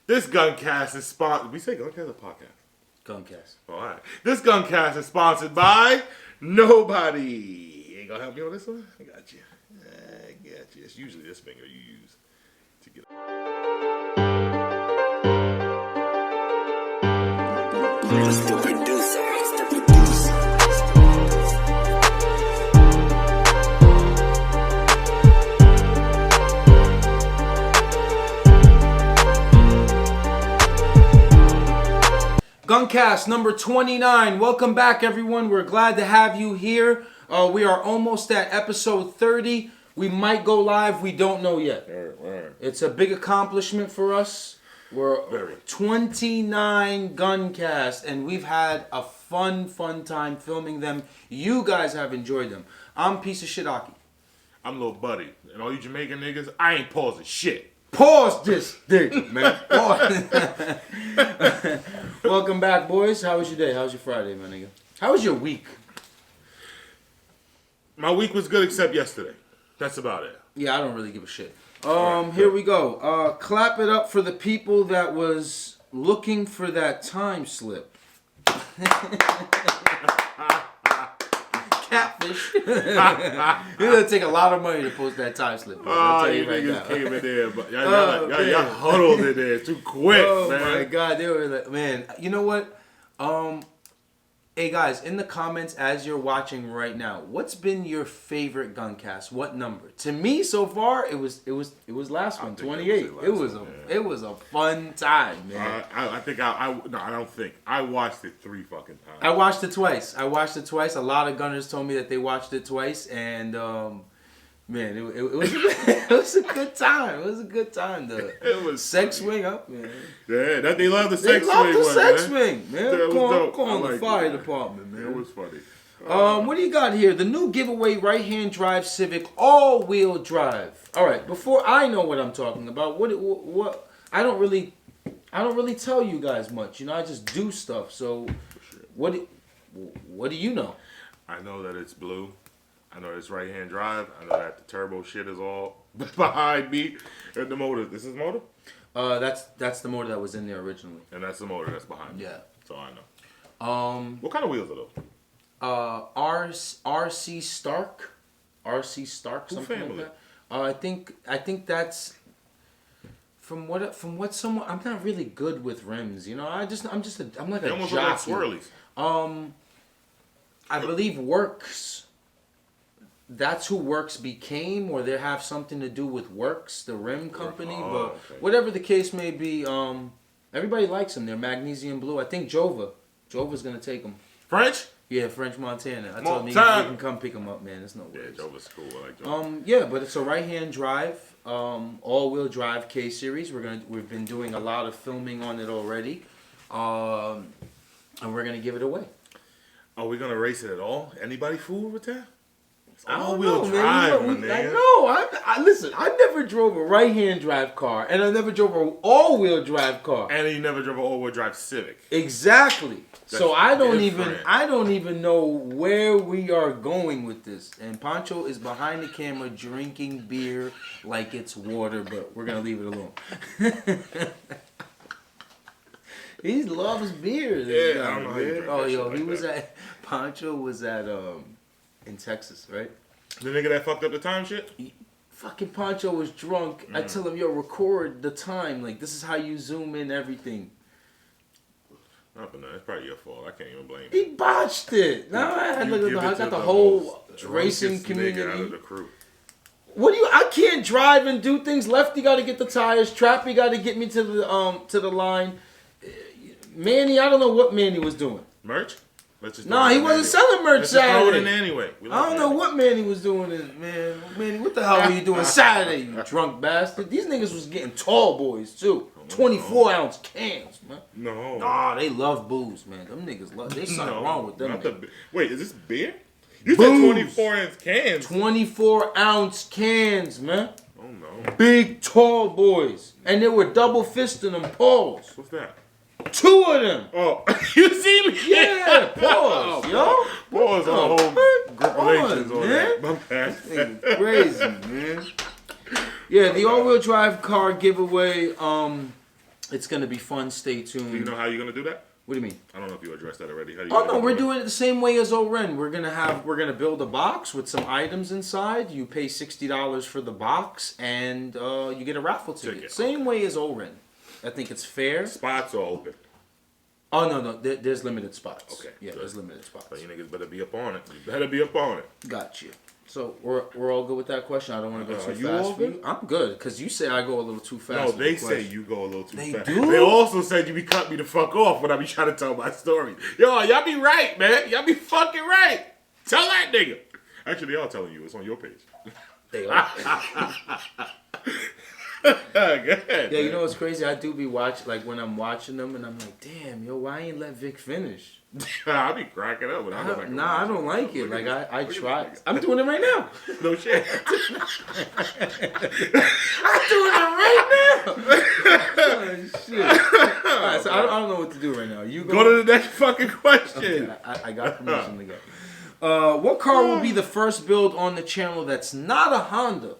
This Guncast is sponsored. We say Guncast or podcast? Guncast. All right. This Guncast is sponsored by nobody. You ain't gonna help me on this one? I got you. I got you. It's usually this finger you use to get. It's the producer. Guncast number 29. Welcome back, everyone. We're glad to have you here. We are almost at episode 30. We might go live. We don't know yet. It's a big accomplishment for us. We're 29 Guncast, and we've had a fun time filming them. You guys have enjoyed them. I'm piece of shit Aki. I'm Lil Buddy. And all you Jamaican niggas, I ain't pausing shit. Pause this thing, man. Welcome back, boys. How was your day? How was your Friday, my nigga? How was your week? My week was good except yesterday. That's about it. Yeah, I don't really give a shit. Here we go. Clap it up for the people that was looking for that time slip. Catfish. It's gonna take a lot of money to post that time slip. Oh, you niggas came in there, but y'all huddled in there too quick, man. Oh my god, they were like, man. You know what? Hey guys, in the comments as you're watching right now, what's been your favorite Guncast? What number? To me, so far, it was last one, 28. It was a fun time, man. I watched it 3 fucking times. I watched it twice. A lot of Gunners told me that they watched it twice, and man, it was it was a good time. It was a good time. It was sex swing up, man. Yeah, that they love the sex swing. They love the sex man. swing, man. Call on the fire department, man. It was funny. What do you got here? The new giveaway right-hand drive Civic all-wheel drive. All right, before I know what I'm talking about, what I don't really tell you guys much. You know, I just do stuff. So, what do you know? I know that it's blue. I know it's right-hand drive. I know that the turbo shit is all behind me. And the motor. This is the motor? That's the motor that was in there originally. And that's the motor that's behind me. Yeah. So I know. What kind of wheels are those? RC Stark. RC Stark, something like that. I think that's from what someone. I'm not really good with rims, you know. I'm like they a almost jockey. Look like swirlies. I believe Works. That's who Works became, or they have something to do with Works, the rim company. But okay. Whatever the case may be, everybody likes them. They're magnesium blue. I think Jova's gonna take them. French? Yeah, French Montana. I told him you can come pick them up, man. It's no worries. Yeah, Jova's cool. I like Jova. Yeah, but it's a right-hand drive, all-wheel drive K series. We've been doing a lot of filming on it already, and we're gonna give it away. Are we gonna race it at all? Anybody fool with that? I don't know, man. Listen, I never drove a right-hand drive car, and I never drove an all-wheel drive car. And you never drove an all-wheel drive Civic. Exactly. That's so I don't different. even know where we are going with this. And Pancho is behind the camera drinking beer like it's water, but we're gonna leave it alone. He loves beer. Yeah, I don't know how you drink that shit like Pancho was at in Texas, right? The nigga that fucked up the time shit? Fucking Pancho was drunk. I tell him, yo, record the time. Like, this is how you zoom in everything. But no, it's probably your fault. I can't even blame He botched it. Now I got the whole racing community. Out of the crew. I can't drive and do things. Lefty got to get the tires. Trappy got to get me to the line. Manny, I don't know what Manny was doing. Merch? Nah, he wasn't selling merch Saturday. Throw it in anyway. I don't know what Manny was doing, man. Manny, what the hell were you doing Saturday, you drunk bastard? These niggas was getting tall boys, too. 24-ounce cans, man. No. Nah, they love booze, man. Them niggas love. There's something wrong with them. Wait, is this beer? You said 24-ounce cans. 24-ounce cans, man. Oh, no. Big, tall boys. And they were double fisting them paws. What's that? 2 of them. Oh, you see me? Yeah, pause, yo. Pause on the whole group relations on man. that. Crazy, man. Yeah, the all-wheel drive car giveaway. It's gonna be fun. Stay Do you tuned. know how you're gonna do that? What do you mean? I don't know if you addressed that already. How do you Oh gonna no, do we're that? doing it the same way as Oren. We're gonna build a box with some items inside. You pay $60 for the box, and you get a raffle ticket. Same way as Oren. I think it's fair. Spots are open. Oh no, there's limited spots. Okay, Yeah, good. there's limited spots. So you niggas better be up on it. You better be up on it. Got you. So we're all good with that question. I don't want to go too you fast all for you. good? I'm good because you say I go a little too fast. No, with they the say question. you go a little too They fast. do? They also said you be cutting me the fuck off when I be trying to tell my story. Yo, y'all be right, man. Y'all be fucking right. Tell that nigga. Actually, they are telling you. It's on your page. They are. Go ahead. Yeah, you know what's crazy? I do be watching, like when I'm watching them, and I'm like, damn, yo, why ain't let Vic finish? I be cracking up when I go back. Nah, I don't like it. Like I try. I'm doing it right now. No shit. I'm doing it right now. Oh, shit. All right, so I don't know what to do right now. You Go to the next fucking question. Okay, I got permission to go. What car will be the first build on the channel that's not a Honda?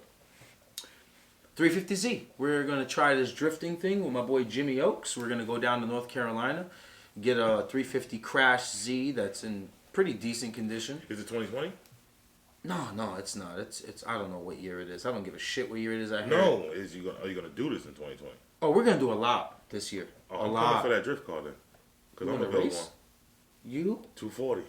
350Z. We're going to try this drifting thing with my boy Jimmy Oaks. We're going to go down to North Carolina, get a 350 Crash Z that's in pretty decent condition. Is it 2020? No, it's not. It's I don't know what year it is. I don't give a shit what year it is. I heard. No. Are you gonna do this in 2020? Oh, we're going to do a lot this year. Oh, a I'm lot. coming for that drift car then. Because You I'm wanna gonna build race? one. You? 240.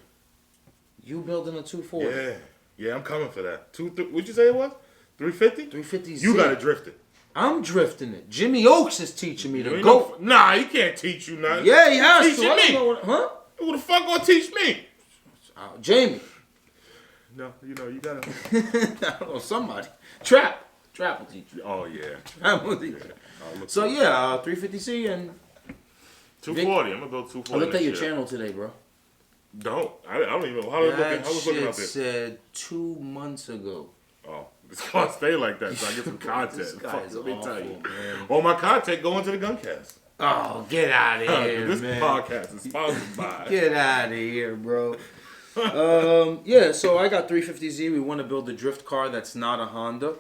You building a 240? Yeah, I'm coming for that. What'd you say it was? 350? 350Z. You gotta drift it. I'm drifting it. Jimmy Oaks is teaching me You to ain't go. nah, he can't teach you nothing. Yeah, he has Teaching to. I don't me. know what- huh? Who the fuck gonna teach me? Jamie. No, you gotta. I don't know, somebody. Trap will teach you. Oh yeah. Trap will teach you. So yeah, 350C and 240. I'm gonna build 240. I looked at your next year. channel today, bro. Don't. I don't even know how was That looking shit out there. said 2 months ago. Oh, it's gonna stay like that so I get some content. This guy Fuck, is let me tell you. awful, man. All my content going to the Guncast. Oh, get out of here, This man. podcast is sponsored by. Get out of here, bro. Yeah, so I got 350Z. We want to build a drift car that's not a Honda.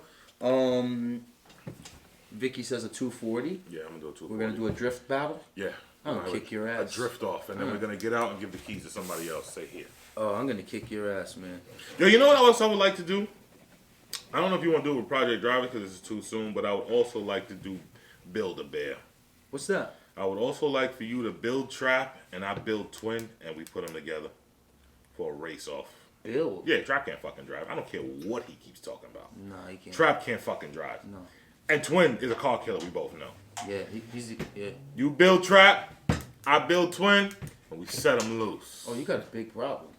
Vicky says a 240. Yeah, I'm gonna do a 240. We're gonna do a drift battle. Yeah. I'm gonna kick your ass. A drift off, and then we're gonna get out and give the keys to somebody else. Say here. Oh, I'm gonna kick your ass, man. Yo, you know what else I would like to do? I don't know if you want to do it with Project Driver because it's too soon, but I would also like to do Build a Bear. What's that? I would also like for you to build Trap and I build Twin, and we put them together for a race off. Build? Yeah, Trap can't fucking drive. I don't care what he keeps talking about. Nah, he can't. Trap can't fucking drive. No. And Twin is a car killer, we both know. Yeah, he's yeah. You build Trap, I build Twin, and we set them loose. Oh, you got a big problem.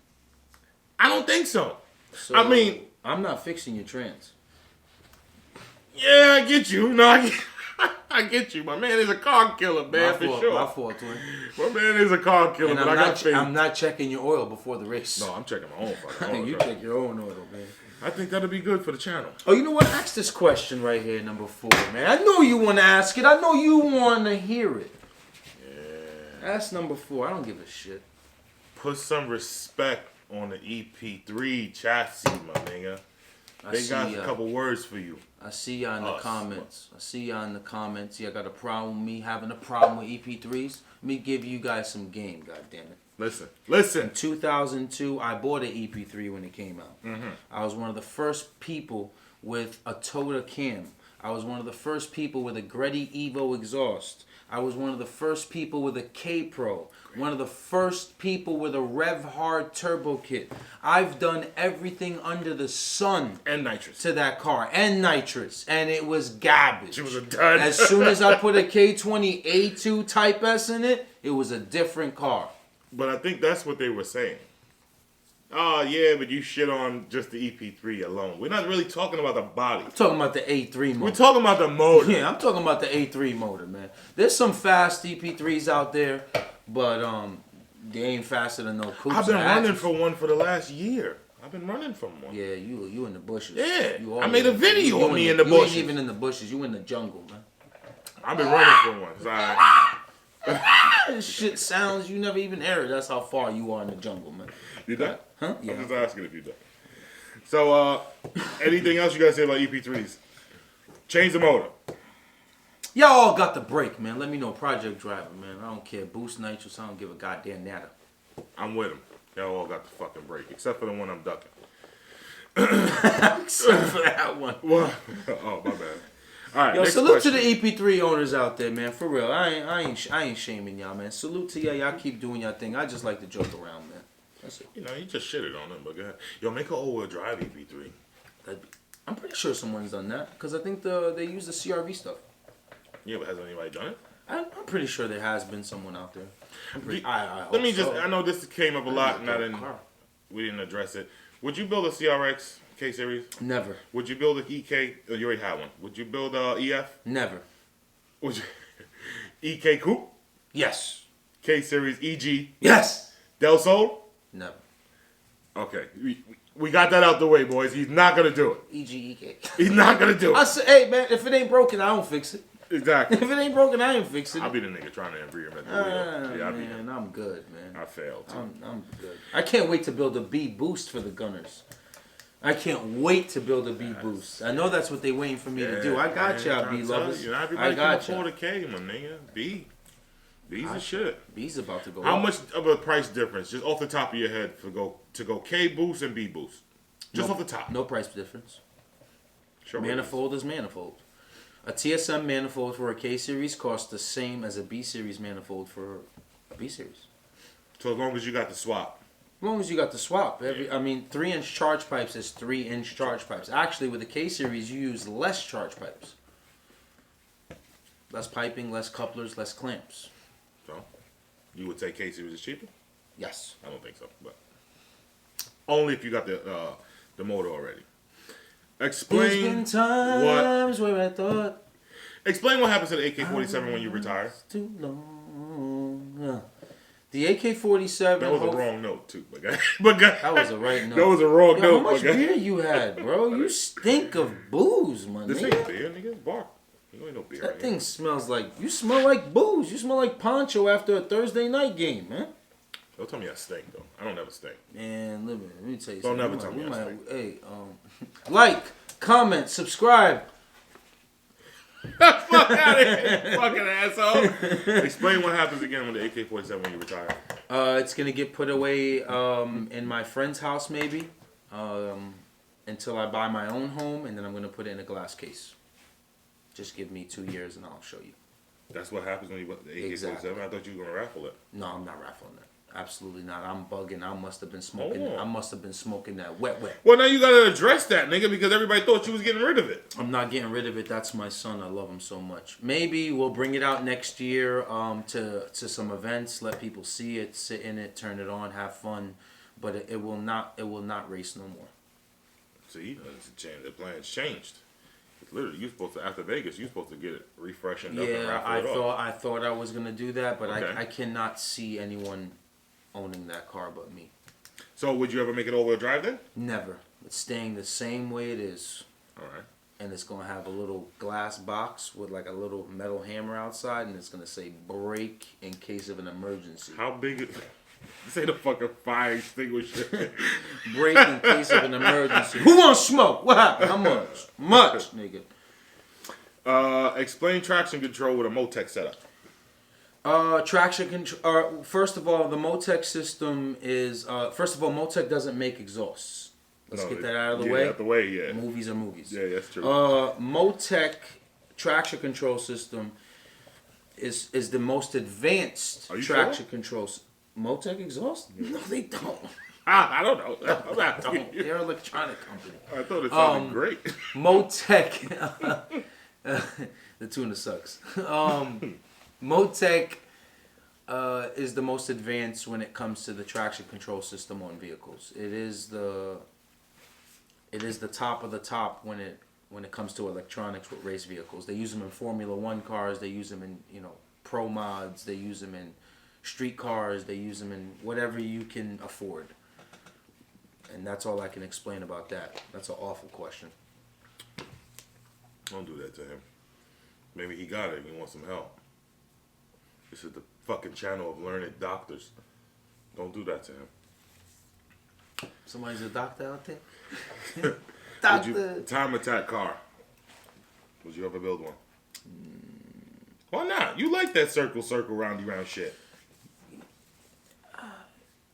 I don't think so. So, I mean, I'm not fixing your trans. yeah, I get you. No, I get you. My man is a car killer, man, for sure. My fault, twin. My man is a car killer, And but I'm I got faith. I'm not checking your oil before the race. No, I'm checking my own fucking oil. You check your own oil, man. I think that'll be good for the channel. Oh, you know what? Ask this question right here, number 4, man. I know you want to ask it. I know you want to hear it. Yeah. Ask number 4. I don't give a shit. Put some respect on the EP3 chassis, my nigga. They got a couple words for you. I see y'all in the Us. comments. I see y'all in the comments. Y'all got a problem with me having a problem with EP3s? Let me give you guys some game, goddammit. Listen. In 2002, I bought an EP3 when it came out. Mm-hmm. I was one of the first people with a Toyota Cam. I was one of the first people with a Greddy Evo exhaust. I was one of the first people with a K-Pro. One of the first people with a Rev Hard turbo kit. I've done everything under the sun And nitrous. to that car. And nitrous. And it was garbage. It was a dud. As soon as I put a K20 A2 Type S in it, it was a different car. But I think that's what they were saying. Oh, yeah, but you shit on just the EP3 alone. We're not really talking about the body. I'm talking about the A3 motor. We're talking about the motor. Yeah, I'm talking about the A3 motor, man. There's some fast EP3s out there, but they ain't faster than no coupes. I've been or running hatches. for one for the last year. I've been running from one. Yeah, you in the bushes. Yeah, You I made a video of me in the You bushes. ain't even in the bushes. You in the jungle, man. I've been running for one. It's all right. This shit sounds, you never even heard it. That's how far you are in the jungle, man. You done? Huh? I'm Yeah. just asking if you done. So, anything else you guys say about EP3s? Change the motor. Y'all all got the break, man. Let me know, Project Driver, man. I don't care. Boost nitrous, I don't give a goddamn nada. I'm with him. Y'all all got the fucking break, except for the one I'm ducking. Except for that one. What? Oh, my bad. All right. Yo, next salute question. to the EP3 owners out there, man. For real, I ain't shaming y'all, man. Salute to y'all. Y'all keep doing y'all thing. I just like to joke around, man. That's it. You know, you just shitted on him, but go ahead. Yo, make an all-wheel drive EP3. I'm pretty sure someone's done that because I think they use the CRV stuff. Yeah, but has anybody done it? I'm pretty sure there has been someone out there. I Let me hope just. so. I know this came up a lot, and Car. we didn't address it. Would you build a CRX K series? Never. Would you build a EK? Oh, you already had one. Would you build a EF? Never. Would you EK Coupe? Yes. K series EG? Yes. Del Sol? Never. Okay, we got that out the way, boys. He's not gonna do it. EGEK. He's not gonna do I it. said, hey man, if it ain't broken, I don't fix it. Exactly. If it ain't broken, I ain't fixing it. I'll be the nigga trying to reinvent the wheel. Yeah, I'll be Man, I'm good, man. I failed. I'm good. I can't wait to build a B boost for the Gunners. I can't wait to build a B boost. I know that's what they waiting for me to do. I got y'all, B lovers. You know, I everybody got can afford y'all. a K, my nigga. B's the shit. B's about to go How up. much of a price difference, just off the top of your head, to go K boost and B boost? Just off the top. No price difference. Sure. Manifold is manifold. A TSM manifold for a K series costs the same as a B series manifold for a B series. So as long as you got the swap. As long as you got the swap. 3-inch charge pipes is 3-inch charge pipes. Actually, with the K series, you use less charge pipes. Less piping, less couplers, less clamps. So you would say K series is cheaper? Yes. I don't think so, but only if you got the motor already. There's been Explain times where I thought Explain what happens to the AK-47 when you retire. too long. The AK-47. That was a wrong note too, but That was a right note. That was a wrong Yo, note. how much beer you had, bro? You stink of booze, my This nigga. ain't beer, nigga. Bark. You ain't no beer. That right thing smells like, you smell like booze. You smell like poncho after a Thursday night game, man. Don't tell me I stink though. I don't ever stink. Man, let me tell you Don't something. ever tell me I stink. Hey, like, comment, subscribe. Fuck out of here, fucking asshole. Explain what happens again with the AK-47 when you retire. It's gonna get put away in my friend's house maybe until I buy my own home, and then I'm gonna put it in a glass case. Just give me 2 years and I'll show you. That's what happens when you bought the AK-47. Exactly. I thought you were gonna raffle it. No, I'm not raffling that. Absolutely not. I'm bugging. I must have been smoking. Oh. I must have been smoking that wet. Well, now you gotta address that, nigga, because everybody thought you was getting rid of it. I'm not getting rid of it. That's my son. I love him so much. Maybe we'll bring it out next year to some events, let people see it, sit in it, turn it on, have fun. But it will not race no more. See, it's changed. The plan's changed. It's literally, you supposed to, after Vegas, you supposed to get it refreshened up and Yeah, raffle it off. I thought I was gonna do that, but Okay. I cannot see anyone owning that car but me. So would you ever make it all-wheel drive then? Never. It's staying the same way it is. All right. And it's gonna have a little glass box with like a little metal hammer outside, and it's gonna say "brake in case of an emergency." How big is... This ain't a fucking fire extinguisher. Brake in case of an emergency. Who wants smoke? What happened? How much? Much, nigga. Explain traction control with a Motec setup. Traction control. First of all, the Motec system is. First of all, Motec doesn't make exhausts. Let's get that out of the way. Out the way, yeah. Movies are movies. Yeah, that's true. Motec traction control system is the most advanced traction control. Motec exhaust? No, they don't. I don't know. I'm not Don't. They're an electronic company. I thought it sounded great. Motec. The tuna sucks. Motec is the most advanced when it comes to the traction control system on vehicles. It is the top of the top when it comes to electronics with race vehicles. They use them in Formula One cars. They use them in pro mods. They use them in street cars. They use them in whatever you can afford. And that's all I can explain about that. That's an awful question. Don't do that to him. Maybe he got it and he wants some help. This is the fucking channel of learned doctors. Don't do that to him. Somebody's a doctor out there? Would you time attack car? Would you ever build one? Why not? You like that circle, roundy round shit.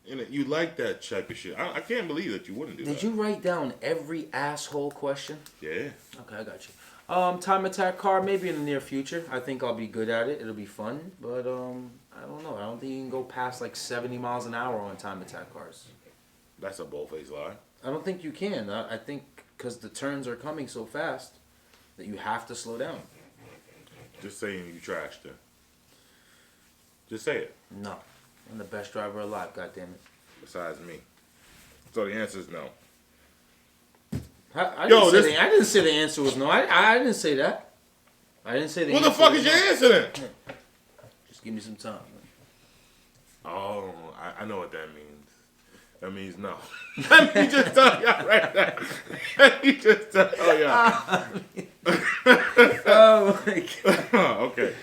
You like that type of shit. I can't believe that you wouldn't do that. Did you write down every asshole question? Yeah. Okay, I got you. Time attack car, maybe in the near future. I think I'll be good at it. It'll be fun. But, I don't know. I don't think you can go past like 70 miles an hour on time attack cars. That's a bold-faced lie. I don't think you can. I think because the turns are coming so fast that you have to slow down. Just saying you trashed her. Just say it. No. I'm the best driver alive, goddammit. Besides me. So the answer is no. I didn't say the answer was no. I didn't say that. I didn't say the What answer the fuck was is your no. answer then? Just give me some time. Oh, I know what that means. That means no. Let me just tell y'all right now. Let me just tell y'all. Oh my god. Okay.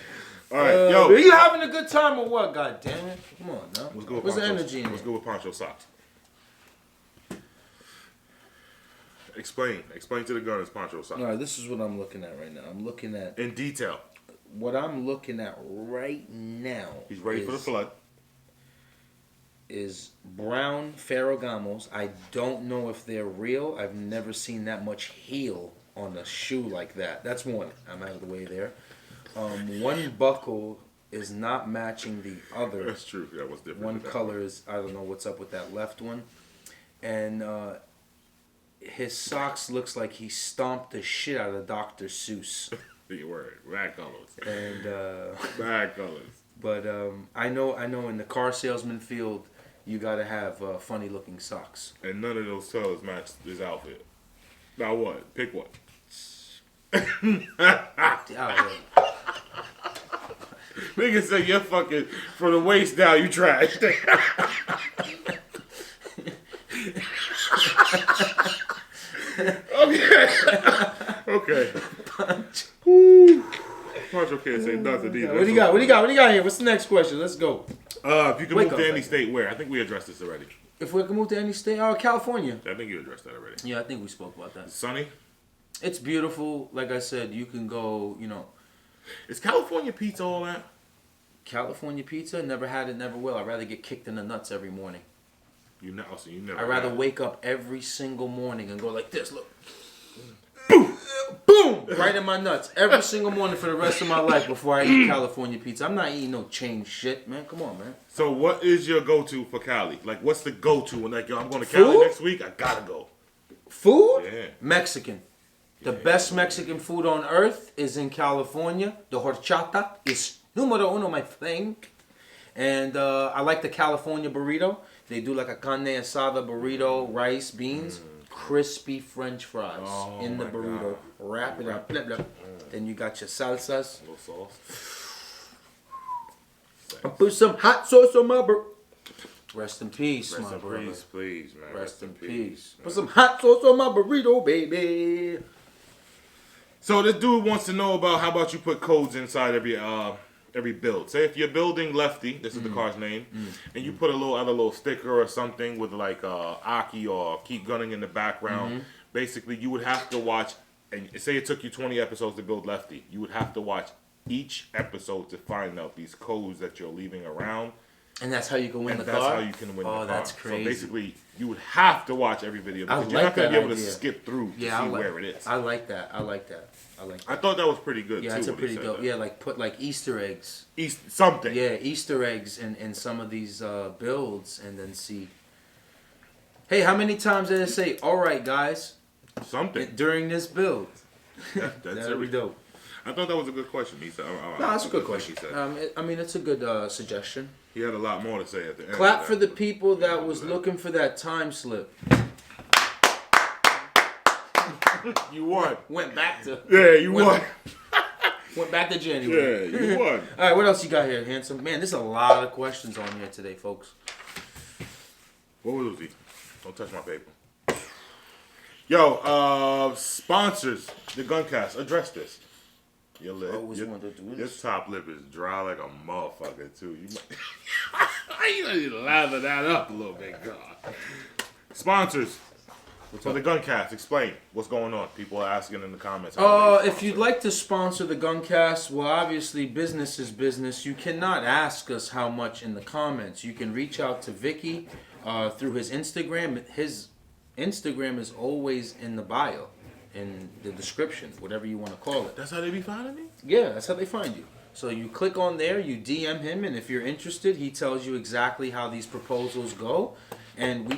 All right, yo. Are you having a good time or what? God damn it! Come on, now. Let's go with Where's the Poncho. energy in Let's it? go with Poncho socks. Explain to the gunners Poncho socks. All right, this is what I'm looking at right now. I'm looking at In detail. what I'm looking at right now. He's ready for the flood. Is brown Ferragamos. I don't know if they're real. I've never seen that much heel on a shoe like that. That's one. I'm out of the way there. One buckle is not matching the other. That's true. That was different. One color is, I don't know what's up with that left one. And his socks looks like he stomped the shit out of Dr. Seuss. The word. Bad colors. And Bad colors. but I know in the car salesman field, you gotta have funny looking socks. And none of those colors match this outfit. Now what? Pick one. Nigga say you're fucking from the waist down, you trash. Okay. Woo. Poncho can't say nothing either. What do you got? What do you got here? What's the next question? Let's go. If you can Wake move up, to any man. state, where? I think we addressed this already. If we can move to any state, California. I think you addressed that already. Yeah, I think we spoke about that. Sunny? It's beautiful. Like I said, you can go, Is California pizza all that? California pizza, never had it, never will. I'd rather get kicked in the nuts every morning. You never. I'd rather wake up every single morning and go like this, look. Boom! Boom! Right in my nuts. Every single morning for the rest of my life before I eat California pizza. I'm not eating no chain shit, man. Come on, man. So what is your go-to for Cali? Like, what's the go-to when like, yo, I'm going to Cali Food? next week? I gotta go. Food? Yeah. Mexican. The best Mexican food on earth is in California. The horchata is numero uno, my friend. And I like the California burrito. They do like a carne asada burrito, rice, beans, crispy French fries in the my burrito. God. Wrap it up. Blah, blah. Then you got your salsas. A little sauce. I put some hot sauce on my burrito. Rest in peace, Rest my in brother. peace, please, man. Rest in peace. Put some hot sauce on my burrito, baby. So this dude wants to know about how about you put codes inside every build. Say if you're building Lefty, this is the car's name, and you put a little sticker or something with like Aki or Keep Gunning in the background. Basically, you would have to watch. And say it took you 20 episodes to build Lefty, you would have to watch each episode to find out these codes that you're leaving around. And that's how you can win the That's car? how you can win the car. Oh, that's crazy. So basically, you would have to watch every video because you're like not going to that be able to idea. skip through to see where it is. I like that. I thought that was pretty good, Yeah, too. it's a when he pretty said dope. that. Yeah, like put like Easter eggs. Something. Yeah, Easter eggs in some of these builds, and then see. Hey, how many times did it say, all right, guys, Something. during this build? That's That'd be dope. I thought that was a good question. He said, No, that's a good question. He said. I mean, it's a good suggestion. He had a lot more to say at the end. Clap of for that. the people that was looking for that time slip. You won. Went back to. Yeah, you won. Went back to January. Yeah, you won. All right, what else you got here, handsome? Man, there's a lot of questions on here today, folks. What was he? Don't touch my paper. Yo, sponsors, the Guncast, address this. Your lip. Always wanted to do Your this. top lip is dry like a motherfucker, too. You need to lather that up a little bit, God. Sponsors, So the Guncast, explain what's going on. People are asking in the comments. If you'd like to sponsor the Guncast, well, obviously business is business. You cannot ask us how much in the comments. You can reach out to Vicky through his Instagram. His Instagram is always in the bio, in the description, whatever you want to call it. That's how they be finding me? Yeah, that's how they find you. So you click on there, you DM him, and if you're interested, he tells you exactly how these proposals go. And we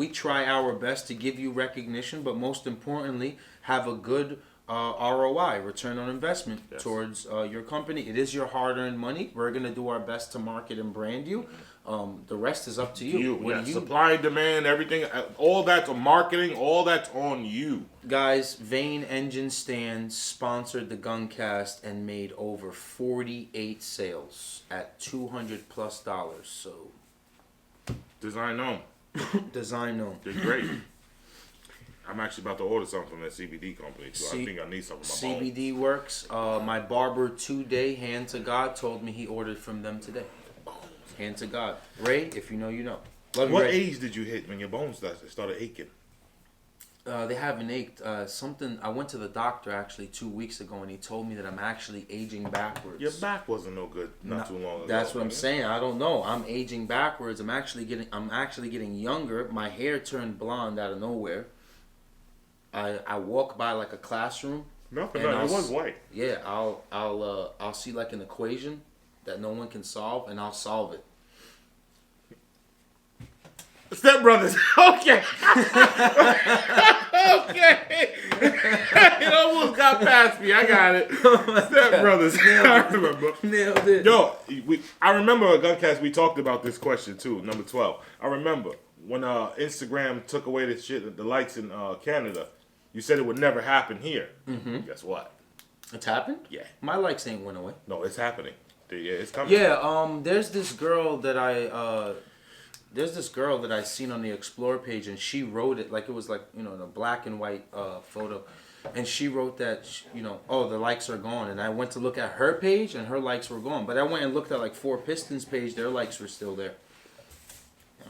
try our best to give you recognition, but most importantly, have a good ROI, return on investment, towards your company. It is your hard-earned money. We're going to do our best to market and brand you. The rest is up to you. Supply and demand, everything, all that's on marketing, all that's on you. Guys, Vane Engine Stand sponsored the Guncast and made over 48 sales at $200+. So, design known. design known. They're great. I'm actually about to order something from that CBD company too. I think I need something for my bones. CBD works. My barber today, hand to God, told me he ordered from them today. Hand to God. Ray, if you know, you know. Love What you, Ray. age did you hit when your bones started aching? They haven't ached. I went to the doctor actually 2 weeks ago, and he told me that I'm actually aging backwards. Your back wasn't no good not too long ago. That's what I'm saying. I don't know. I'm aging backwards. I'm actually getting younger. My hair turned blonde out of nowhere. I walk by like a classroom. Nothing. It was white. Yeah, I'll see like an equation that no one can solve, and I'll solve it. Step Brothers. Okay. Okay. It almost got past me. I got it. Step Brothers. I remember. Nailed it. Yo, I remember a Guncast. We talked about this question too. Number 12. I remember when Instagram took away the shit, the likes in Canada. You said it would never happen here. Mm-hmm. Guess what? It's happened? Yeah. My likes ain't went away. No, it's happening. Yeah, it's coming. Yeah. There's this girl that I seen on the Explore page, and she wrote it like it was like, in a black and white photo, and she wrote that the likes are gone, and I went to look at her page and her likes were gone, but I went and looked at like Four Pistons page, their likes were still there.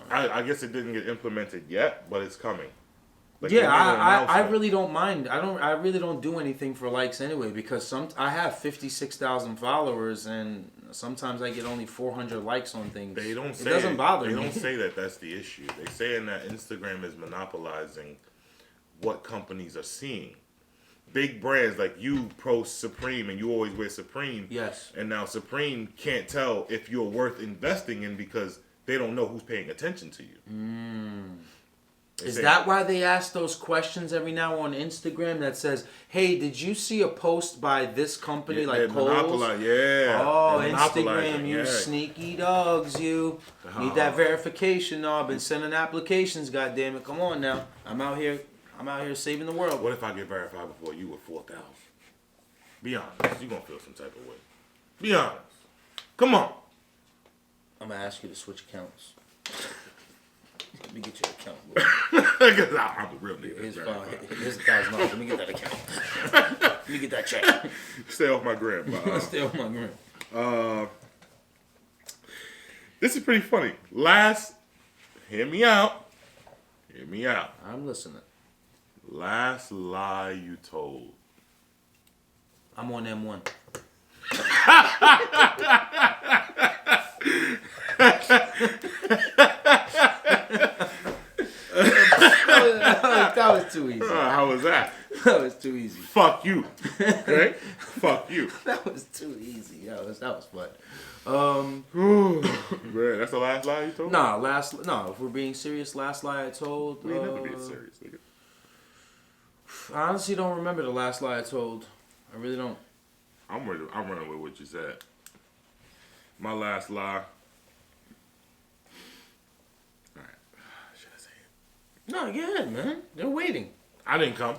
I guess it didn't get implemented yet, but it's coming. Like, yeah, I really don't mind. I really don't do anything for likes anyway, because I have 56,000 followers, and sometimes I get only 400 likes on things. They don't say it doesn't bother me. They don't say that that's the issue. They're saying that Instagram is monopolizing what companies are seeing. Big brands like you post Supreme, and you always wear Supreme. Yes. And now Supreme can't tell if you're worth investing in because they don't know who's paying attention to you. Is that why they ask those questions every now on Instagram that says, "Hey, did you see a post by this company like Kohl's?" Yeah. Oh, Instagram, you sneaky dogs, you. Need that verification. No, I've been sending applications, goddammit. Come on now. I'm out here saving the world. What if I get verified before you with 4,000? Be honest. You're going to feel some type of way. Be honest. Come on. I'm going to ask you to switch accounts. Let me get your account. Because I'm a real nigga. Here's $1,000. Let me get that account. Let me get that check. Stay off my gram. Stay off my gram. This is pretty funny. Hear me out. Hear me out. I'm listening. Last lie you told. I'm on M1. That was too easy. How was that? That was too easy. Fuck you. Okay? Fuck you. That was too easy. That was fun. Man, that's the last lie you told? If we're being serious, last lie I told. We ain't never being serious, nigga. I honestly don't remember the last lie I told. I really don't. I'm running with what you said. My last lie. Alright. Should I say it? No, go ahead, man. They're waiting. I didn't come.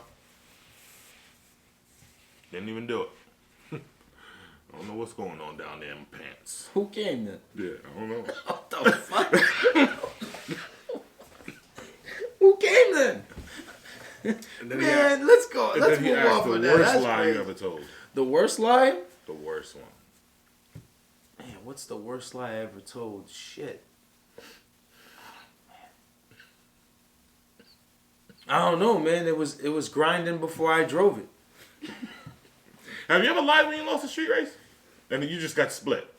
Didn't even do it. I don't know what's going on down there in my pants. Who came then? Yeah, I don't know. What the fuck? Who came then? Man, let's go. Let's move on from that. The worst lie you ever told. The worst lie? The worst one. Man, what's the worst lie I ever told? Shit. I don't know, man. It was grinding before I drove it. Have you ever lied when you lost a street race? And then you just got split.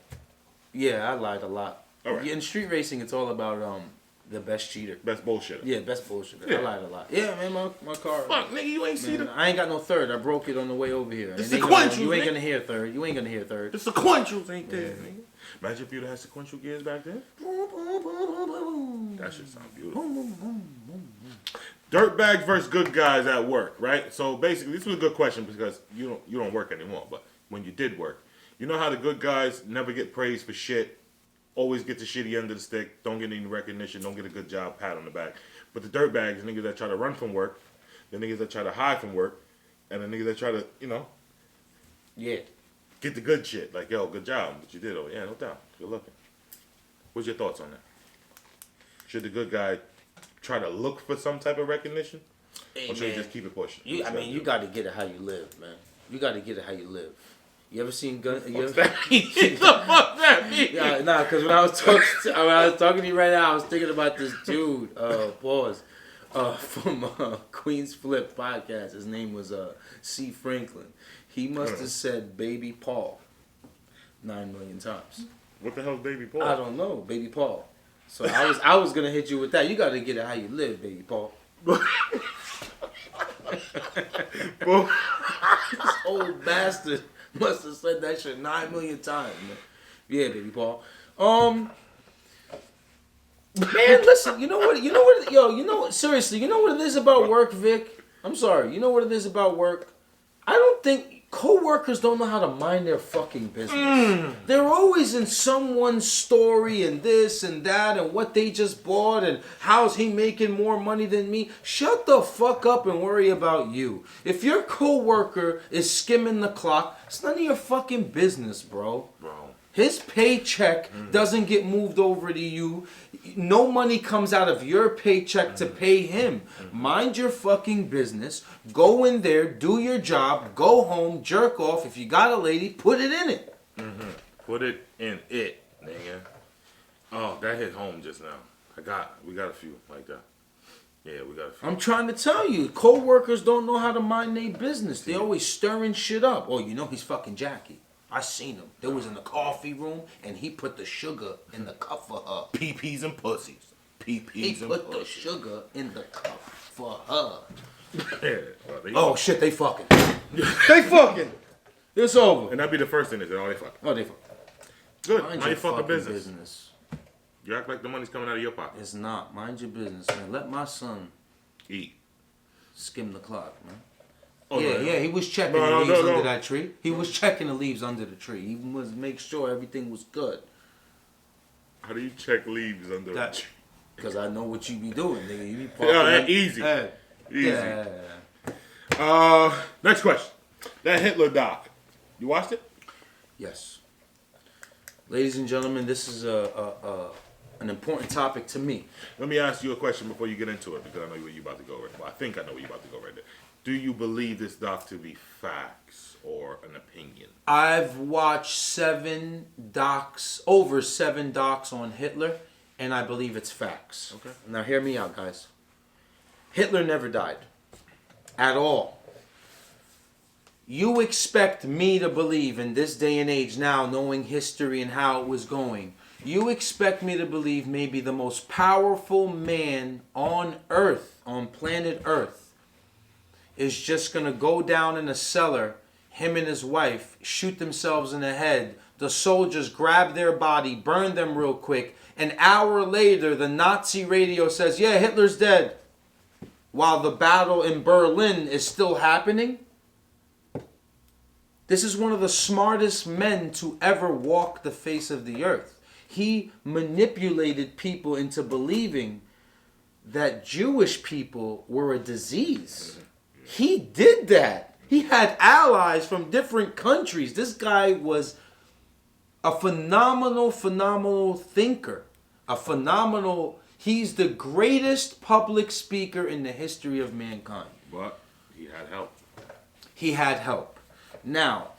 Yeah, I lied a lot. All right. In street racing, it's all about the best cheater. Best bullshit. Yeah, best bullshit. Yeah. I lied a lot. Yeah, man, my car. Fuck, nigga, you ain't see Man, the... I ain't got no third. I broke it on the way over here. The And you sequentials, ain't nigga. gonna hear third. You ain't gonna hear third. The sequentials ain't there, nigga. Imagine if you'd had sequential gears back then. That shit sound beautiful. Dirtbags versus good guys at work, right? So basically, this was a good question because you don't work anymore. But when you did work, you know how the good guys never get praised for shit, always get the shitty end of the stick, don't get any recognition, don't get a good job, pat on the back. But the dirtbags, the niggas that try to run from work, the niggas that try to hide from work, and the niggas that try to, Yeah. get the good shit. Like, yo, good job, what you did. Oh yeah, no doubt. Good looking. What's your thoughts on that? Should the good guy try to look for some type of recognition? Hey, Or should he man. just keep it pushing? You got to get it how you live, man. You got to get it how you live. You ever seen Gun? What's that mean? What the fuck that mean? Yeah, nah, because when I was talking to you right now, I was thinking about this dude. From Queen's Flip podcast. His name was C. Franklin. He must have said "Baby Paul" 9 million times. What the hell's Baby Paul? I don't know, Baby Paul. So I was gonna hit you with that. You got to get it how you live, Baby Paul. This old bastard must have said that shit 9 million times, man. Yeah, Baby Paul. Man, listen, seriously, you know what it is about work, Vic? I'm sorry, you know what it is about work? I don't think co-workers don't know how to mind their fucking business. They're always in someone's story and this and that and what they just bought and how's he making more money than me. Shut the fuck up and worry about you. If your co-worker is skimming the clock, it's none of your fucking business, bro. His paycheck doesn't get moved over to you. No money comes out of your paycheck to pay him. Mind your fucking business. Go in there, do your job, go home, jerk off. If you got a lady, put it in it. Put it in it, nigga. Oh, that hit home just now. We got a few like that. Yeah, we got a few. I'm trying to tell you, co-workers don't know how to mind their business. They always stirring shit up. Oh, you know he's fucking Jackie. I seen him. They was in the coffee room, and he put the sugar in the cup for her. PPs and pussies. PPs He and put the pussies. sugar in the cup for her. Yeah, well, Oh shit, they fucking. They fucking. It's over. And that'd be the first thing they said. Oh, they fuck. Oh, they fucking. Good. Mind Mind your fucking fucking business. You act like the money's coming out of your pocket. It's not. Mind your business, man. Let my son Eat. skim the clock, man. Oh, yeah, no. yeah, he was checking No, the no, leaves no, under no. that tree. He was checking the leaves under the tree. He was make sure everything was good. How do you check leaves under a That- tree? Cause I know what you be doing, nigga. You be Yeah, easy. Hey. Easy. Yeah. Next question. That Hitler doc. You watched it? Yes. Ladies and gentlemen, this is an important topic to me. Let me ask you a question before you get into it, because I know where you're about to go right now. Well, I think I know where you're about to go right there. Do you believe this doc to be facts or an opinion? I've watched over seven docs on Hitler, and I believe it's facts. Okay. Now hear me out, guys. Hitler never died. At all. You expect me to believe in this day and age now, knowing history and how it was going, you expect me to believe maybe the most powerful man on Earth, on planet Earth, is just going to go down in a cellar, him and his wife, shoot themselves in the head, the soldiers grab their body, burn them real quick, an hour later the Nazi radio says, yeah, Hitler's dead, while the battle in Berlin is still happening? This is one of the smartest men to ever walk the face of the earth. He manipulated people into believing that Jewish people were a disease. He did that. He had allies from different countries. This guy was a phenomenal thinker. He's the greatest public speaker in the history of mankind. But he had help. He had help. Now,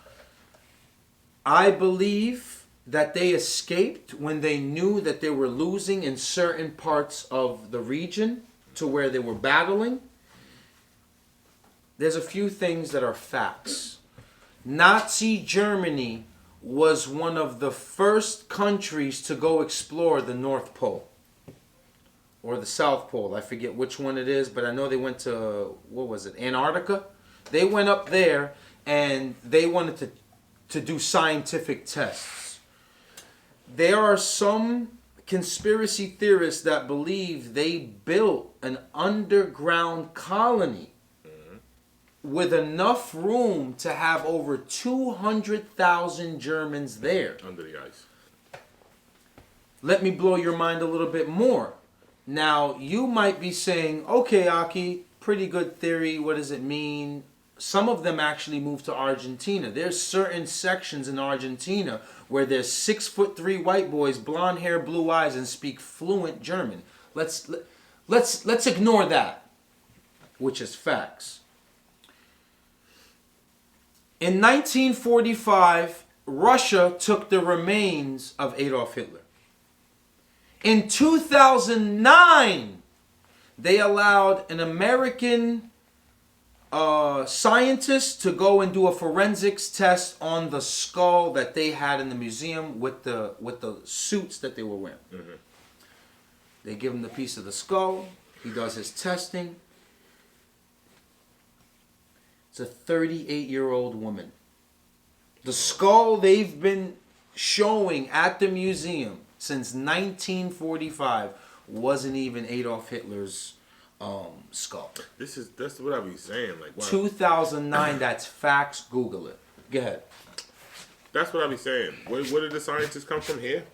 I believe that they escaped when they knew that they were losing in certain parts of the region to where they were battling. there's a few things that are facts. Nazi Germany was one of the first countries to go explore the North Pole. Or the South Pole. I forget which one it is, but I know they went to, what was it, Antarctica? They went up there and they wanted to do scientific tests. There are some conspiracy theorists that believe they built an underground colony with enough room to have over 200,000 Germans there. Under the ice. Let me blow your mind a little bit more. Now, you might be saying, okay, Aki, pretty good theory. What does it mean? Some of them actually moved to Argentina. There's certain sections in Argentina where there's 6'3" white boys, blonde hair, blue eyes, and speak fluent German. Let's ignore that, which is facts. In 1945, Russia took the remains of Adolf Hitler. In 2009, they allowed an American scientist to go and do a forensics test on the skull that they had in the museum with the suits that they were wearing. Mm-hmm. They give him the piece of the skull. He does his testing. It's a 38-year-old woman. The skull they've been showing at the museum since 1945 wasn't even Adolf Hitler's skull. That's what I be saying. Like, wow. 2009. That's facts. Google it. Go ahead. That's what I be saying. Where did the scientists come from here?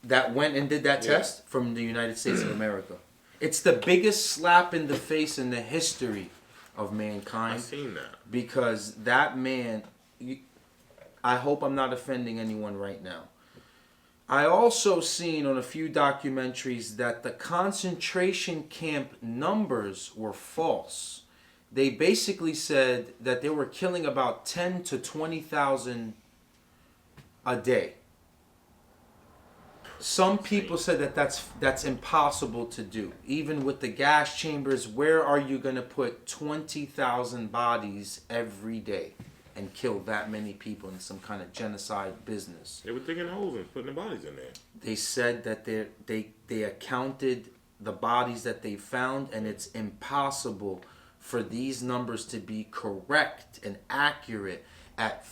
That went and did that test from the United States of America. It's the biggest slap in the face in the history of mankind. I've seen that. Because that man, I hope I'm not offending anyone right now. I also seen on a few documentaries that the concentration camp numbers were false. They basically said that they were killing about 10 to 20,000 a day. Some people said that that's impossible to do. Even with the gas chambers, where are you going to put 20,000 bodies every day and kill that many people in some kind of genocide business? They were digging holes and putting the bodies in there. They said that they accounted the bodies that they found, and it's impossible for these numbers to be correct and accurate at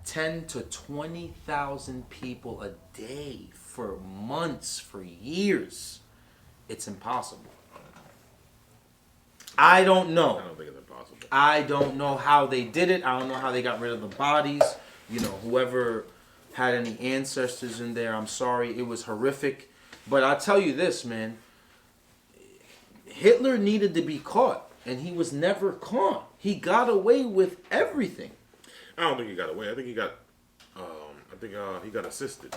10 to 20,000 people a day for months, for years. It's impossible. I don't know. I don't think it's impossible. I don't know how they did it. I don't know how they got rid of the bodies. You know, whoever had any ancestors in there, I'm sorry. It was horrific. But I'll tell you this, man. Hitler needed to be caught, and he was never caught. He got away with everything. I don't think he got away. I think he got he got assisted.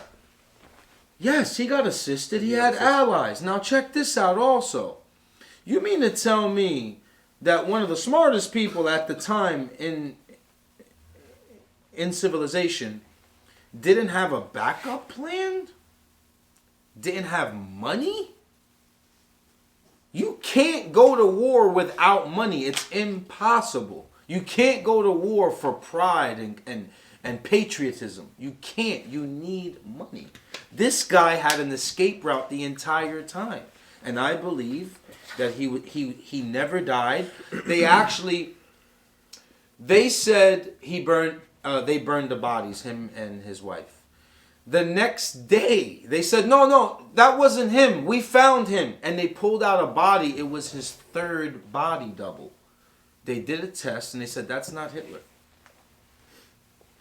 Yes, he got assisted. He had allies. Now check this out also. You mean to tell me that one of the smartest people at the time in civilization didn't have a backup plan? Didn't have money? You can't go to war without money. It's impossible. You can't go to war for pride and patriotism. You can't. You need money. This guy had an escape route the entire time. And I believe that he never died. They said they burned the bodies, him and his wife. The next day, they said, no, that wasn't him. We found him. And they pulled out a body. It was his third body double. They did a test, and they said, that's not Hitler.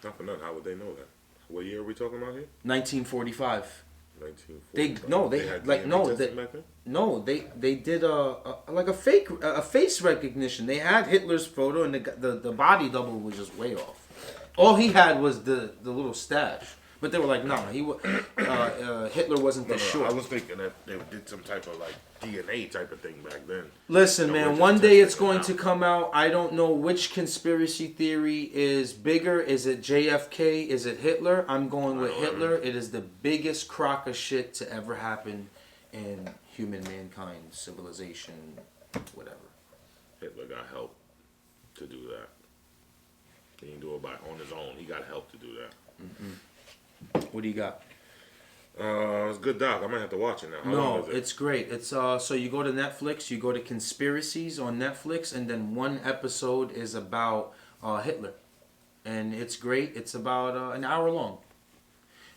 Not for nothing. How would they know that? What year are we talking about here? 1945. 1945. They did a face recognition. They had Hitler's photo, and the body double was just way off. All he had was the little stash. But they were like, no, Hitler wasn't that short. I was thinking that they did some type of like DNA type of thing back then. Listen, man, one day it's going to come out. I don't know which conspiracy theory is bigger. Is it JFK? Is it Hitler? I'm going with Hitler. It is the biggest crock of shit to ever happen in human mankind, civilization, whatever. Hitler got help to do that. He didn't do it on his own. He got help to do that. What do you got? It's a good doc. I might have to watch it now. How long No, is it? it's great. It's so you go to Netflix, you go to Conspiracies on Netflix, and then one episode is about Hitler, and it's great. It's about an hour long.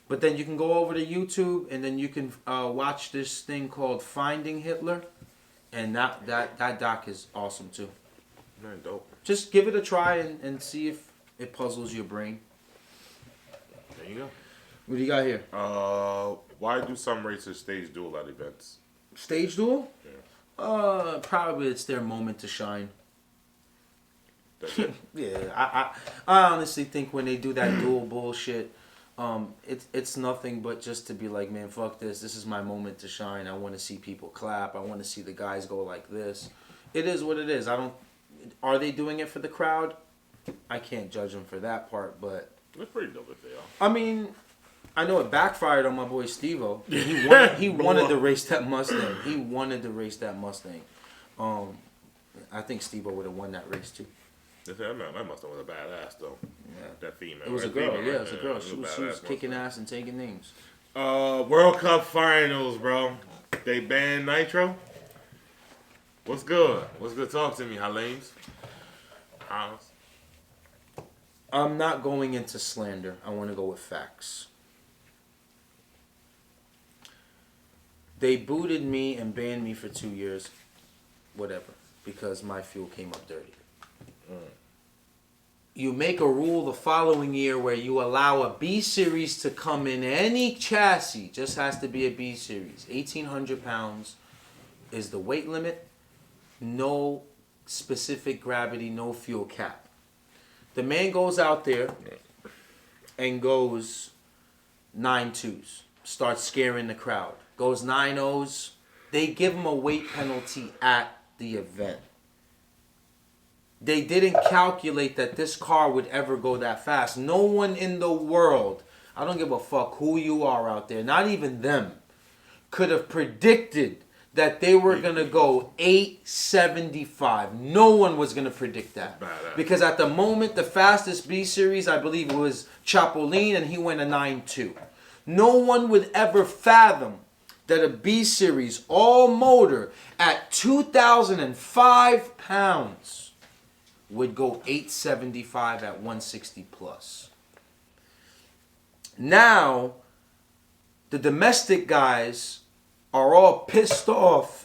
But then you can go over to YouTube, and then you can watch this thing called Finding Hitler, and that doc is awesome too. Man, dope. Just give it a try and see if it puzzles your brain. There you go. What do you got here? Why do some racers stage duel at events? Stage duel? Yeah. Probably it's their moment to shine. That's it. Yeah, I honestly think when they do that dual bullshit, it's nothing but just to be like, man, fuck this. This is my moment to shine. I want to see people clap. I want to see the guys go like this. It is what it is. Are they doing it for the crowd? I can't judge them for that part, but It's pretty dope if they are. I mean, I know it backfired on my boy Steve-O. He wanted to race that Mustang. He wanted to race that Mustang. I think Steve-O would have won that race too. That Mustang was a badass though. Yeah. That female. It was a right? girl, Female, yeah, right? it was a girl. Yeah, She it was a badass kicking Mustang. ass and taking names. World Cup Finals, bro. They banned Nitro. What's good? What's good? Talk to me, Halames. Hans. I'm not going into slander. I want to go with facts. They booted me and banned me for 2 years, whatever, because my fuel came up dirty. You make a rule the following year where you allow a B series to come in any chassis, just has to be a B series. 1,800 pounds is the weight limit. No specific gravity, no fuel cap. The man goes out there and goes 9.2s, starts scaring the crowd. Goes 9.0s. They give him a weight penalty at the event. They didn't calculate that this car would ever go that fast. No one in the world, I don't give a fuck who you are out there, not even them, could have predicted that they were going to go 875. No one was going to predict that. Badass. Because at the moment, the fastest B series, I believe, was Chapolin, and he went a 9.2. No one would ever fathom that a B series, all motor, at 2,005 pounds, would go 875 at 160 plus. Now, the domestic guys are all pissed off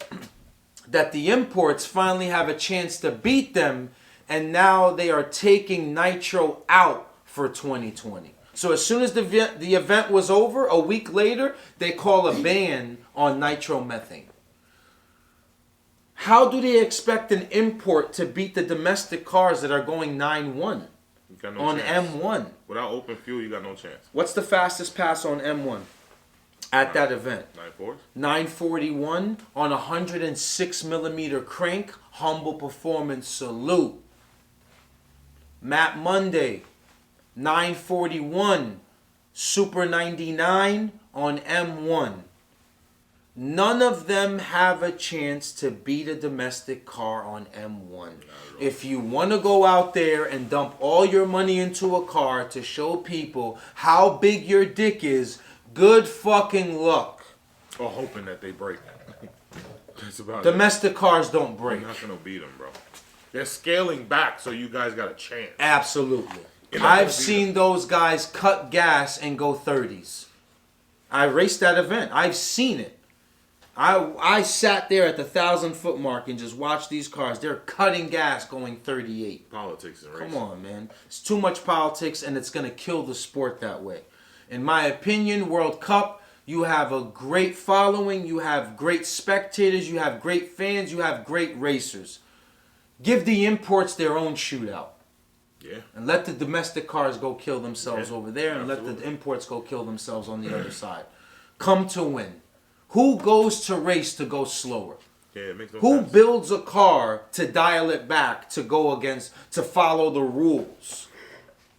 that the imports finally have a chance to beat them, and now they are taking Nitro out for 2020. So as soon as the event was over, a week later, they call a ban on nitromethane. How do they expect an import to beat the domestic cars that are going 9.1 You got no on chance. M1? Without open fuel, you got no chance. What's the fastest pass on M1 at that event? 9.4. 941 on a 106 millimeter crank. Humble performance, salute. Matt Monday, 941 Super 99 on M1. None of them have a chance to beat a domestic car on M1. If you want to go out there and dump all your money into a car to show people how big your dick is, good fucking luck. Or hoping that they break. That's about Domestic cars don't it. break. You're not gonna beat them, bro. They're scaling back, so you guys got a chance. Absolutely. You're not gonna I've beat seen those guys cut gas and go 30s. I raced that event. I've seen it. I sat there at the 1,000-foot mark and just watched these cars. They're cutting gas going 38. Politics and racing. Come on, man. It's too much politics, and it's going to kill the sport that way. In my opinion, World Cup, you have a great following. You have great spectators. You have great fans. You have great racers. Give the imports their own shootout. Yeah. And let the domestic cars go kill themselves Yeah, over there, and let absolutely. the imports go kill themselves on the other side. Come to win. Who goes to race to go slower? Yeah, it makes no Who sense. builds a car to dial it back, to go against, to follow the rules?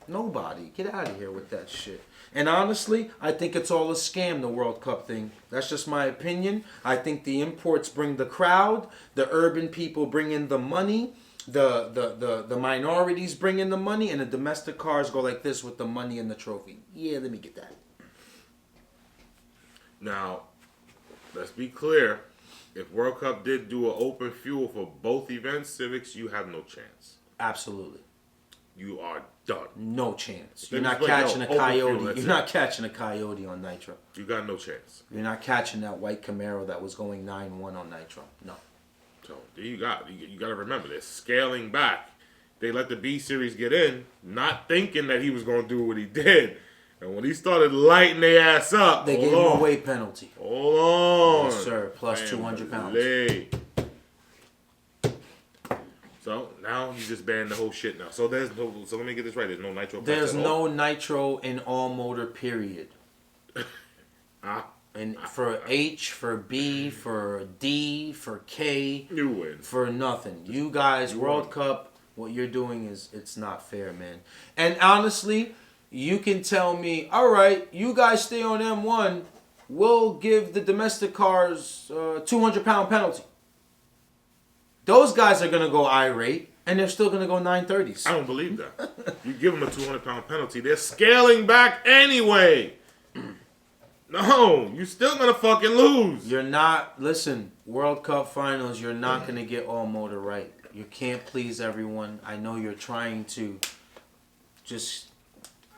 Nobody. Get out of here with that shit. And honestly, I think it's all a scam, the World Cup thing. That's just my opinion. I think the imports bring the crowd. The urban people bring in the money. the minorities bring in the money, and the domestic cars go like this with the money and the trophy. Yeah, let me get that. Now, let's be clear. If World Cup did do an open fuel for both events, Civics, you have no chance. Absolutely. You are done. No chance. They You're not just like, catching yo, a open coyote. fuel, that's You're it. not catching a coyote on Nitro. You got no chance. You're not catching that white Camaro that was going 9-1 on Nitro. No. So you got to remember, they're scaling back. They let the B series get in, not thinking that he was going to do what he did. And when he started lighting their ass up, They gave him a weight penalty. Hold on. Yes, sir. Plus 200 pounds. So now you just banned the whole shit now. So there's no. So let me get this right. There's no nitro. There's packs at all? no Nitro in all motor, period. And for H, for B, for D, for K, You win. for nothing. You guys, You World won. Cup, what you're doing it's not fair, man. And honestly, you can tell me, all right, you guys stay on M1, we'll give the domestic cars 200-pound penalty. Those guys are going to go irate, and they're still going to go 930s. I don't believe that. You give them a 200-pound penalty. They're scaling back anyway. No, you still gonna fucking lose. You're not, listen, World Cup finals, you're not going to get all motor right. You can't please everyone. I know you're trying to just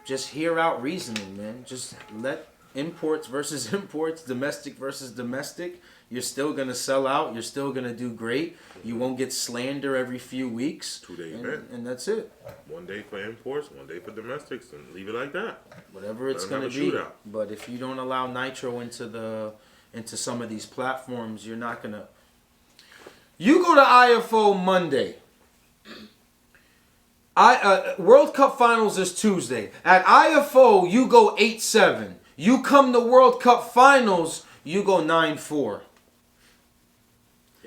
hear out reasoning, man. Just let imports versus imports, domestic versus domestic. You're still going to sell out. You're still going to do great. You won't get slander every few weeks. 2-day event. And that's it. 1 day for imports, 1 day for domestics, and leave it like that. Whatever it's Let 'em going have to a be. shootout. But if you don't allow Nitro into some of these platforms, you're not going to... You go to IFO Monday. World Cup Finals is Tuesday. At IFO, you go 8-7. You come to World Cup Finals, you go 9-4.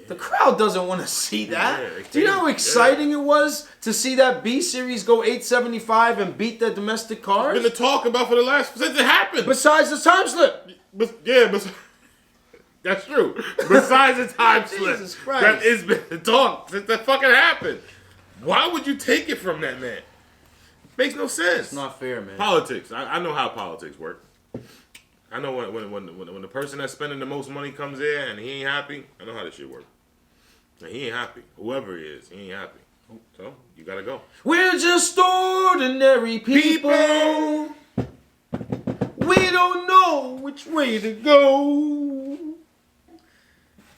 The crowd doesn't want to see that. Yeah, Do you know how exciting it was to see that B series go 875 and beat the domestic cars? Been the talk about for the last since it happened. Besides the time slip. But that's true. Besides the time slip, Jesus Christ. that has been the talk since that fucking happened. Why would you take it from that man? Makes no sense. It's not fair, man. Politics. I know how politics work. I know when the person that's spending the most money comes in and he ain't happy. I know how this shit works. And he ain't happy. Whoever he is, he ain't happy. So you gotta go. We're just ordinary people. We don't know which way to go.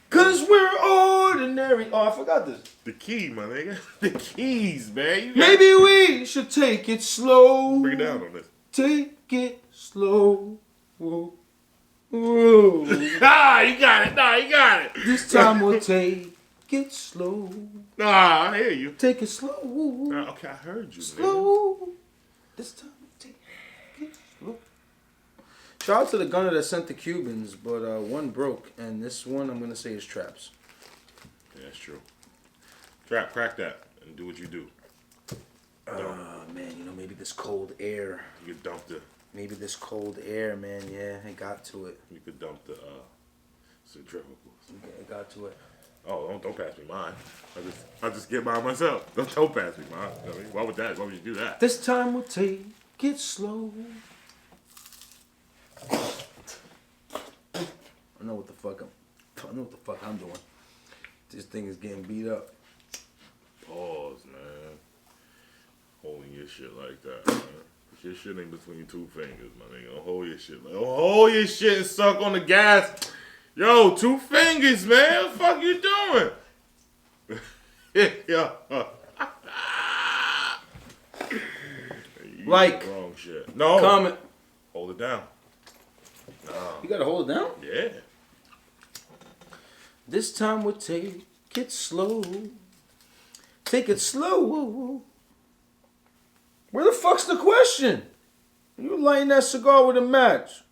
Cause we're ordinary. Oh, I forgot this. The key, my nigga. The keys, man. You Maybe we should take it slow. bring it down on this. Take it slow. Whoa. Whoa. Ah, you got it. Nah, you got it. This time we'll take it slow. Nah, I hear you. Take it slow. Nah, okay, I heard you, nigga. Slow. This time we'll take it slow. Shout out to the gunner that sent the Cubans, but one broke, and this one I'm gonna say is traps. Yeah, that's true. Trap, crack that, and do what you do. Man, you know, maybe this cold air. You could dump the. Maybe this cold air, man. Yeah, I got to it. You could dump the centrifugals. I got to it. Oh, don't pass me mine. I just get mine myself. Don't pass me mine. I mean, why would that? Why would you do that? This time we'll take it slow. I know what the fuck I'm doing. This thing is getting beat up. Pause, man. Holding your shit like that, man. Your shit ain't between two fingers, my nigga. Don't hold your shit like. Don't hold your shit and suck on the gas. Yo, 2 fingers, man. What the fuck you doing? Yeah. You Like. wrong shit. No. Comment. Hold it down. No. You gotta hold it down? Yeah. This time we'll take it slow. Take it slow. Where the fuck's the question? You lighting that cigar with a match.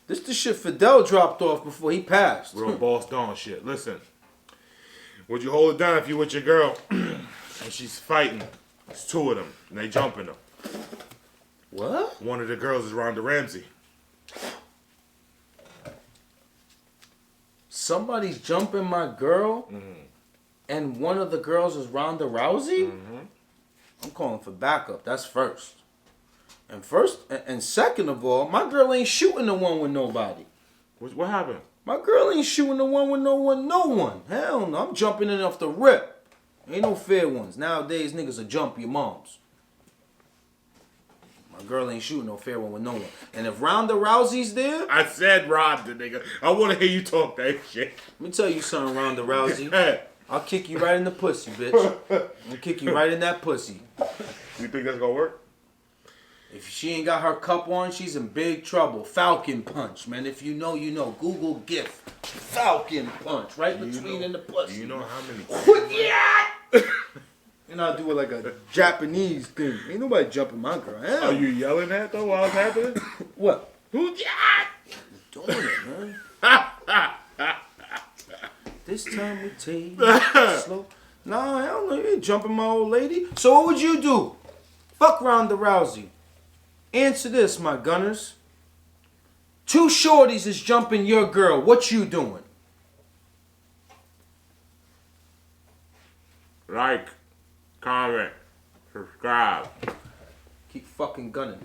This the shit Fidel dropped off before he passed. Real boss Dawn shit. Listen. Would you hold it down if you with your girl and she's fighting? It's 2 of them and they jumping them. What? One of the girls is Ronda Ramsey. Somebody's jumping my girl and one of the girls is Ronda Rousey, I'm calling for backup. That's first. And second of all, my girl ain't shooting the one with nobody. What happened? My girl ain't shooting the one with no one. Hell no, I'm jumping in off the rip. Ain't no fair ones. Nowadays, niggas will jump your moms. My girl ain't shooting no fair one with no one. And if Ronda Rousey's there... I said Ronda, nigga. I want to hear you talk that shit. Let me tell you something, Ronda Rousey. I'll kick you right in the pussy, bitch. I'll kick you right in that pussy. You think that's gonna work? If she ain't got her cup on, she's in big trouble. Falcon punch, man. If you know, you know. Google GIF. Falcon punch. Right between in the pussy. Do you know how many... Yeah! And I'll do it like a Japanese thing. Ain't nobody jumping my girl. Hell. Are you yelling that though while it's happening? What? Who's Doing it, man. This time we take it slow. Nah, hell no. You ain't jumping my old lady. So what would you do? Fuck Ronda Rousey. Answer this, my gunners. 2 shorties is jumping your girl. What you doing? Like, comment, subscribe. Keep fucking gunning.